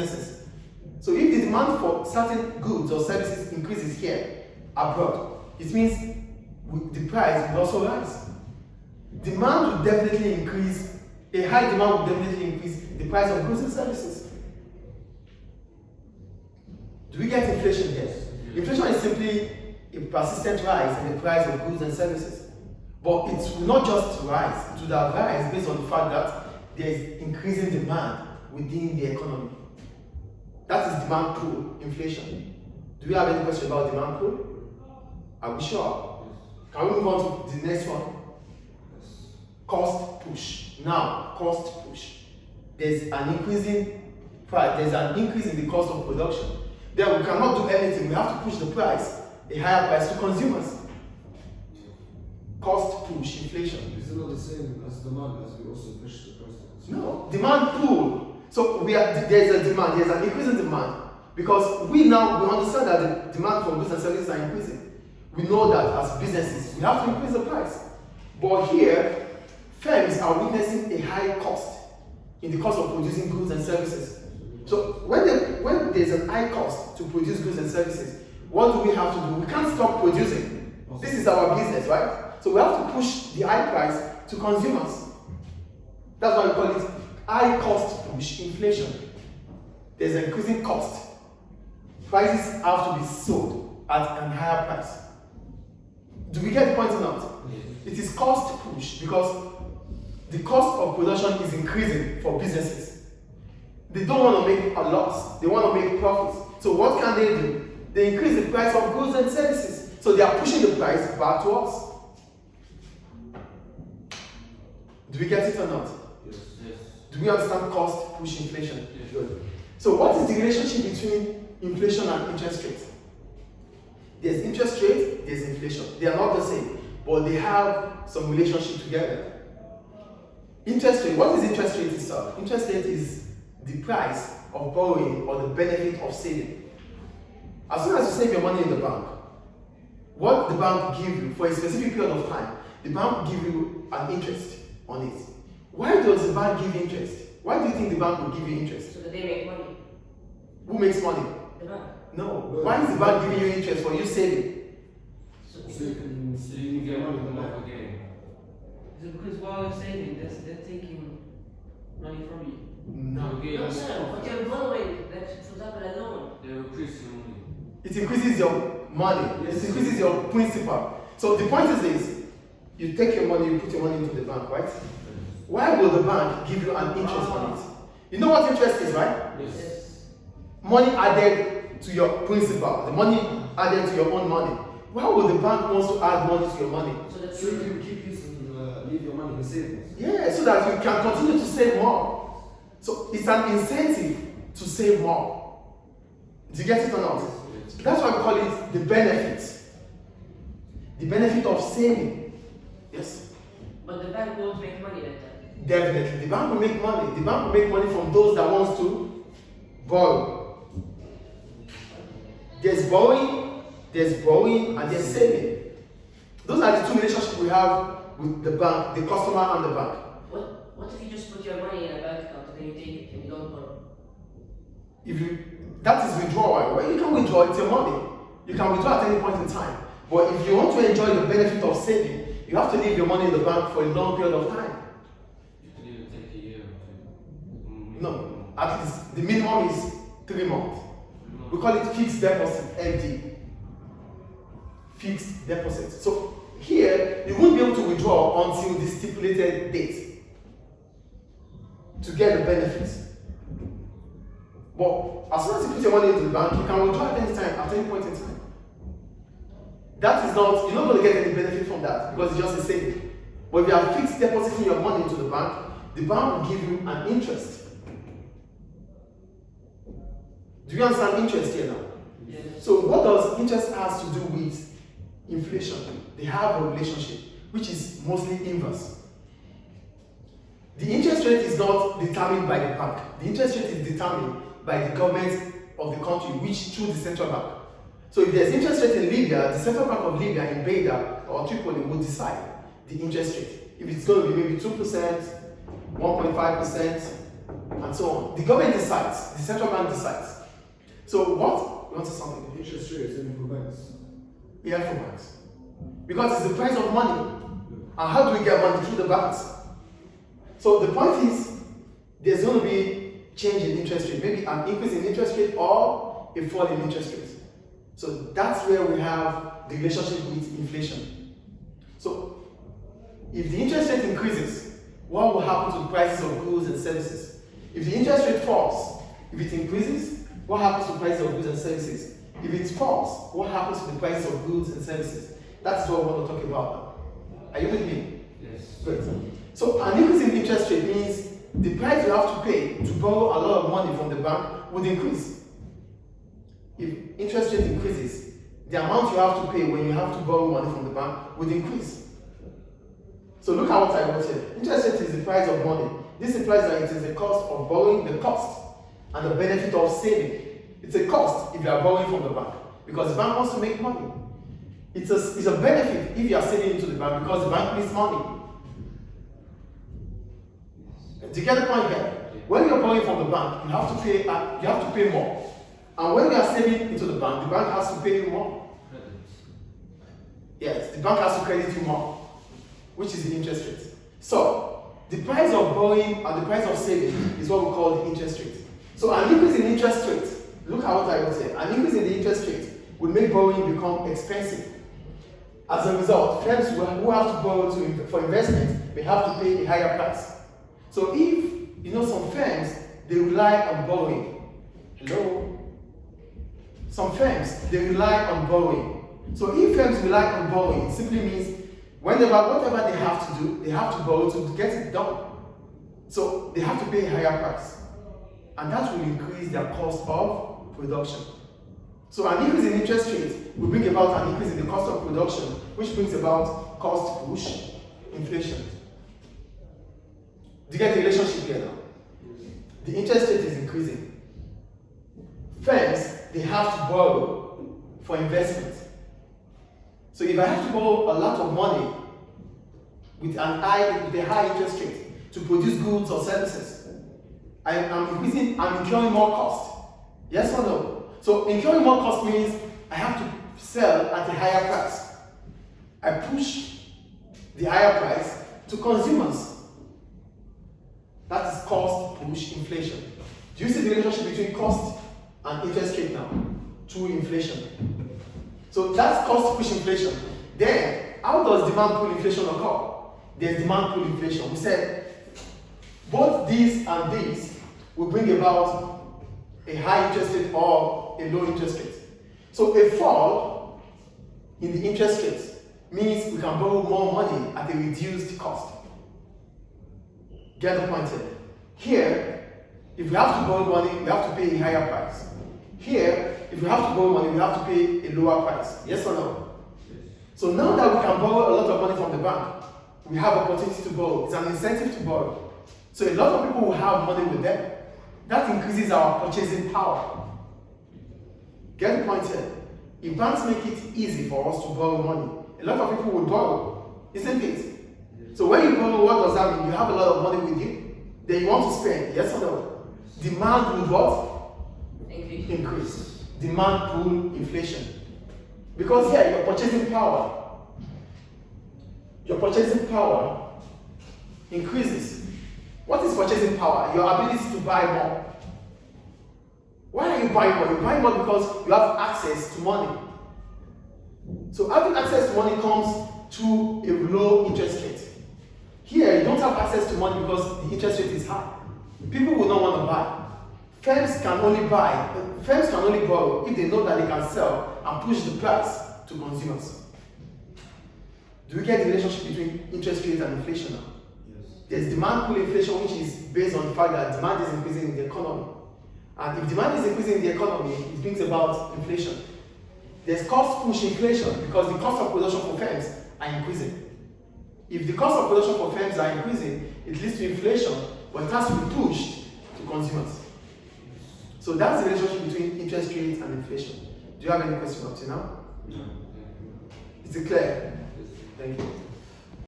businesses. So if the demand for certain goods or services increases here, abroad, it means the price will also rise. Demand will definitely increase, a high demand will definitely increase the price of goods and services. Do we get inflation here? Inflation is simply a persistent rise in the price of goods and services. But it will not just rise, it will rise based on the fact that there is increasing demand within the economy. That is demand pull, inflation. Do we have any question about demand pull? Are we sure? Can we move on to the next one? Cost push. Now, cost push. There's an increasing price, there's an increase in the cost of production. Then we cannot do anything, we have to push the price, a higher price to consumers. Cost push, inflation. Is it not the same as demand as we also push the price to consumers? No, demand pull. So there's a demand, there's an increase in demand. Because we understand that the demand for goods and services are increasing. We know that as businesses, we have to increase the price. But here, firms are witnessing a high cost in the cost of producing goods and services. So when there's an high cost to produce goods and services, what do we have to do? We can't stop producing. This is our business, right? So we have to push the high price to consumers. That's why we call it high cost push inflation. There's an increasing cost. Prices have to be sold at a higher price. Do we get the point or not? It is cost push because the cost of production is increasing for businesses. They don't want to make a loss, they want to make profits. So what can they do? They increase the price of goods and services. So they are pushing the price back to us. Do we get it or not? Yes. Do we understand cost push inflation? Yes. Good. So what is the relationship between inflation and interest rate? There's interest rate, there's inflation. They are not the same, but they have some relationship together. Interest rate, what is interest rate itself? Interest rate is the price of borrowing or the benefit of saving. As soon as you save your money in the bank, what the bank give you for a specific period of time, the bank will give you an interest on it. Why does the bank give interest? Why do you think the bank will give you interest? So that they make money. Who makes money? The bank. No. Why is the bank giving you interest for you saving? So you can get money in the bank again. Is it because while you're saving, they're taking money from you? No. no, sir, but you're borrowing, like, for example, a loan. They're increasing money. It increases your money. Yes. It increases your principal. So the point is this: you take your money, you put your money into the bank, right? Why will the bank give you an interest on it? You know what interest is, right? Yes. Money added to your principal, the money added to your own money. Why would the bank want to add money to your money? So that So you can keep using, leave your money in savings. Yeah, so that you can continue to save more. So it's an incentive to save more. Do you get it or not? That's why we call it the benefit. The benefit of saving. Yes? But the bank won't make money like that. Definitely. The bank will make money. The bank will make money from those that wants to borrow. There's borrowing, and there's saving. Those are the two relationships we have with the bank, the customer and the bank. What if you just put your money in a bank account and then you take it and you don't borrow? That is withdrawal. Well, you can withdraw, it's your money. You can withdraw at any point in time. But if you want to enjoy the benefit of saving, you have to leave your money in the bank for a long period of time. You can even take a year or two. No, at least the minimum is 3 months. We call it fixed deposit, FD. Fixed deposit. So here, you won't be able to withdraw until the stipulated date to get the benefits. But as soon as you put your money into the bank, you can withdraw at any time, at any point in time. That is not, you're not going to get any benefit from that because it's just a saving. But if you are fixed depositing your money into the bank will give you an interest. Do you understand interest here now? Yes. So what does interest has to do with inflation? They have a relationship, which is mostly inverse. The interest rate is not determined by the bank. The interest rate is determined by the government of the country, which through the central bank. So if there's interest rate in Libya, the central bank of Libya in Beida or Tripoli will decide the interest rate. If it's going to be maybe 2%, 1.5%, and so on. The government decides, the central bank decides. So what? You want to say something? Interest rates only for banks. Yeah, for banks. Because it's the price of money. And how do we get money? Through the banks. So the point is, there's going to be change in interest rate, maybe an increase in interest rate or a fall in interest rate. So that's where we have the relationship with inflation. So if the interest rate increases, what will happen to the prices of goods and services? If the interest rate falls, if it increases, what happens to the prices of goods and services? If it falls, what happens to the prices of goods and services? That's what we want to talk about now. Are you with me? Yes. Great. So an increase in interest rate means the price you have to pay to borrow a lot of money from the bank would increase. If interest rate increases, the amount you have to pay when you have to borrow money from the bank would increase. So look at what I wrote here. Interest rate is the price of money. This implies that it is the cost of borrowing, the cost, and the benefit of saving. It's a cost if you are borrowing from the bank, because the bank wants to make money. It's a benefit if you are saving into the bank, because the bank needs money. Do you get the point here? When you're borrowing from the bank, you have to pay more. And when you are saving into the bank has to pay you more. Yes, the bank has to credit you more, which is the interest rate. So the price of borrowing and the price of saving is what we call the interest rate. So an increase in interest rate, look at what I would say, an increase in the interest rate would make borrowing become expensive. As a result, firms who have to borrow for investment may have to pay a higher price. So if, some firms, they rely on borrowing. Hello? Some firms, they rely on borrowing. So if firms rely on borrowing, it simply means whatever they have to do, they have to borrow to get it done. So they have to pay a higher price. And that will increase their cost of production. So an increase in interest rate will bring about an increase in the cost of production, which brings about cost push inflation. Do you get the relationship here now? The interest rate is increasing. Firms, they have to borrow for investment. So if I have to borrow a lot of money with a high interest rate to produce goods or services, I'm incurring more cost. Yes or no? So incurring more cost means I have to sell at a higher price. I push the higher price to consumers. That is cost push inflation. Do you see the relationship between cost and interest rate now? Through inflation. So that's cost push inflation. Then, how does demand pull inflation occur? There's demand pull inflation. We said both these and these will bring about a high interest rate or a low interest rate. So a fall in the interest rate means we can borrow more money at a reduced cost. Get the point here? Here, if we have to borrow money, we have to pay a higher price. Here, if we have to borrow money, we have to pay a lower price. Yes or no? Yes. So now that we can borrow a lot of money from the bank, we have opportunity to borrow. It's an incentive to borrow. So a lot of people will have money with them. That increases our purchasing power. Get the point here? If banks make it easy for us to borrow money, a lot of people will borrow, isn't it? So when you borrow, what does that mean? You have a lot of money with you, then you want to spend, yes or no? Demand will what? Increase. Demand pull inflation. Because here, your purchasing power increases. What is purchasing power? Your ability to buy more. Why are you buying more? You buy more because you have access to money. So having access to money comes through a low interest rate. Here, you don't have access to money because the interest rate is high. People will not want to buy. Firms can only borrow if they know that they can sell and push the price to consumers. Do we get the relationship between interest rate and inflation now? Yes. There's demand pull inflation, which is based on the fact that demand is increasing in the economy. And if demand is increasing in the economy, it brings about inflation. There's cost push inflation because the cost of production for firms are increasing. If the cost of production for firms are increasing, it leads to inflation, but it has to be pushed to consumers. So that's the relationship between interest rate and inflation. Do you have any questions up to now? No. Is it clear? Thank you.